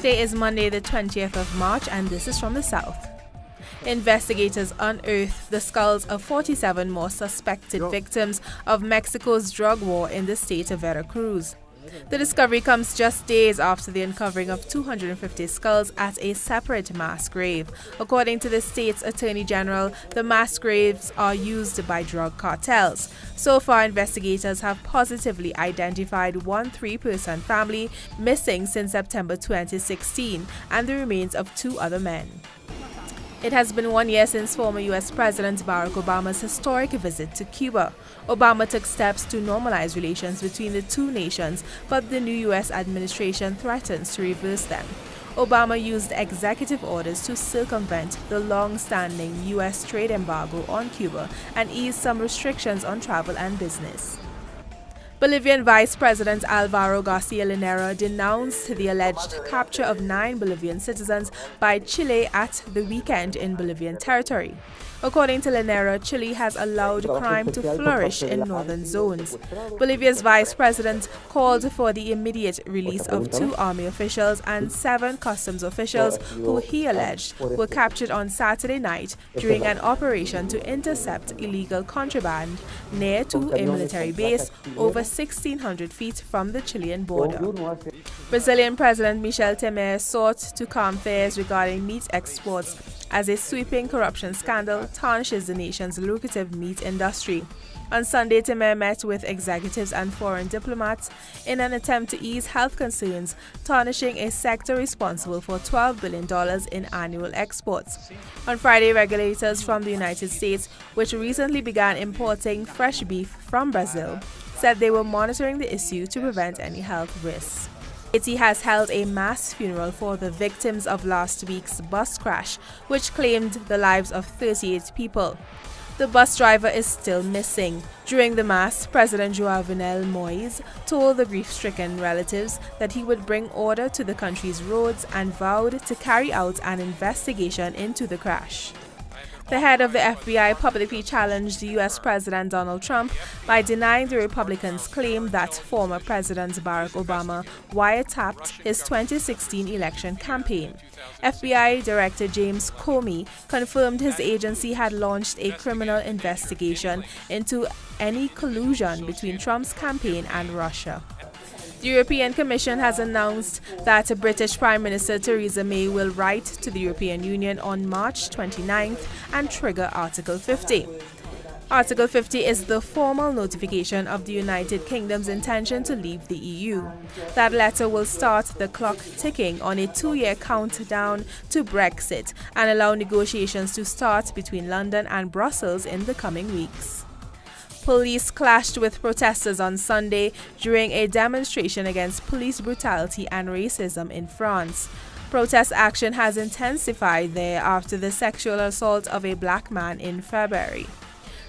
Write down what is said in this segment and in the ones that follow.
Today is Monday, the 20th of March, and this is from the South. Investigators unearthed the skulls of 47 more suspected victims of Mexico's drug war in the state of Veracruz. The discovery comes just days after the uncovering of 250 skulls at a separate mass grave. According to the state's Attorney General, the mass graves are used by drug cartels. So far, investigators have positively identified one 3-person family missing since September 2016 and the remains of 2 other men. It has been 1 year since former U.S. President Barack Obama's historic visit to Cuba. Obama took steps to normalize relations between the two nations, but the new U.S. administration threatens to reverse them. Obama used executive orders to circumvent the long-standing U.S. trade embargo on Cuba and ease some restrictions on travel and business. Bolivian Vice President Alvaro Garcia Linera denounced the alleged capture of 9 Bolivian citizens by Chile at the weekend in Bolivian territory. According to Linera, Chile has allowed crime to flourish in northern zones. Bolivia's vice president called for the immediate release of 2 army officials and 7 customs officials who he alleged were captured on Saturday night during an operation to intercept illegal contraband near to a military base over 1,600 feet from the Chilean border. Brazilian President Michel Temer sought to calm fears regarding meat exports as a sweeping corruption scandal tarnishes the nation's lucrative meat industry. On Sunday, Temer met with executives and foreign diplomats in an attempt to ease health concerns, tarnishing a sector responsible for $12 billion in annual exports. On Friday, regulators from the United States, which recently began importing fresh beef from Brazil, said they were monitoring the issue to prevent any health risks. HAITI has held a mass funeral for the victims of last week's bus crash, which claimed the lives of 38 people. The bus driver is still missing. During the mass, President Jovenel Moïse told the grief-stricken relatives that he would bring order to the country's roads and vowed to carry out an investigation into the crash. The head of the FBI publicly challenged U.S. President Donald Trump by denying the Republicans' claim that former President Barack Obama wiretapped his 2016 election campaign. FBI Director James Comey confirmed his agency had launched a criminal investigation into any collusion between Trump's campaign and Russia. The European Commission has announced that British Prime Minister Theresa May will write to the European Union on March 29th and trigger Article 50. Article 50 is the formal notification of the United Kingdom's intention to leave the EU. That letter will start the clock ticking on a 2-year countdown to Brexit and allow negotiations to start between London and Brussels in the coming weeks. Police clashed with protesters on Sunday during a demonstration against police brutality and racism in France. Protest action has intensified there after the sexual assault of a black man in February.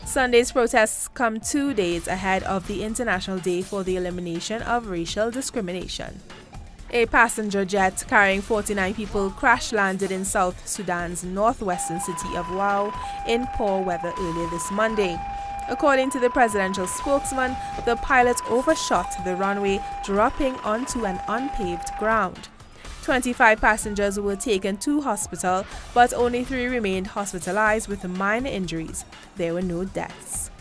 Sunday's protests come 2 days ahead of the International Day for the Elimination of Racial Discrimination. A passenger jet carrying 49 people crash-landed in South Sudan's northwestern city of Wau in poor weather earlier this Monday. According to the presidential spokesman, the pilot overshot the runway, dropping onto an unpaved ground. 25 passengers were taken to hospital, but only 3 remained hospitalized with minor injuries. There were no deaths.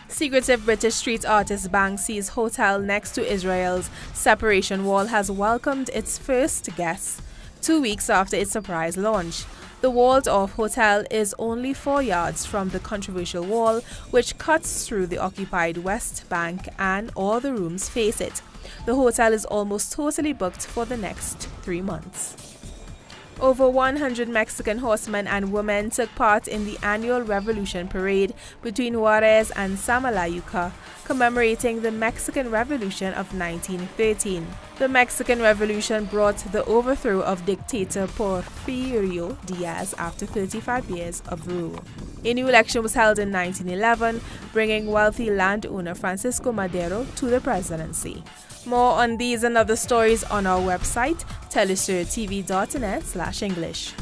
Secretive British street artist BANKSY'S hotel next to Israel's separation wall has welcomed its first guests 2 weeks after its surprise launch. The walled-off hotel is only 4 yards from the controversial wall, which cuts through the occupied West Bank, and all the rooms face it. The hotel is almost totally booked for the next 3 months. Over 100 Mexican horsemen and women took part in the annual Revolution Parade between Juarez and Samalayuca, commemorating the Mexican Revolution of 1913. The Mexican Revolution brought the overthrow of dictator Porfirio Diaz after 35 years of rule. A new election was held in 1911, bringing wealthy landowner Francisco Madero to the presidency. More on these and other stories on our website, telesurtv.net/English.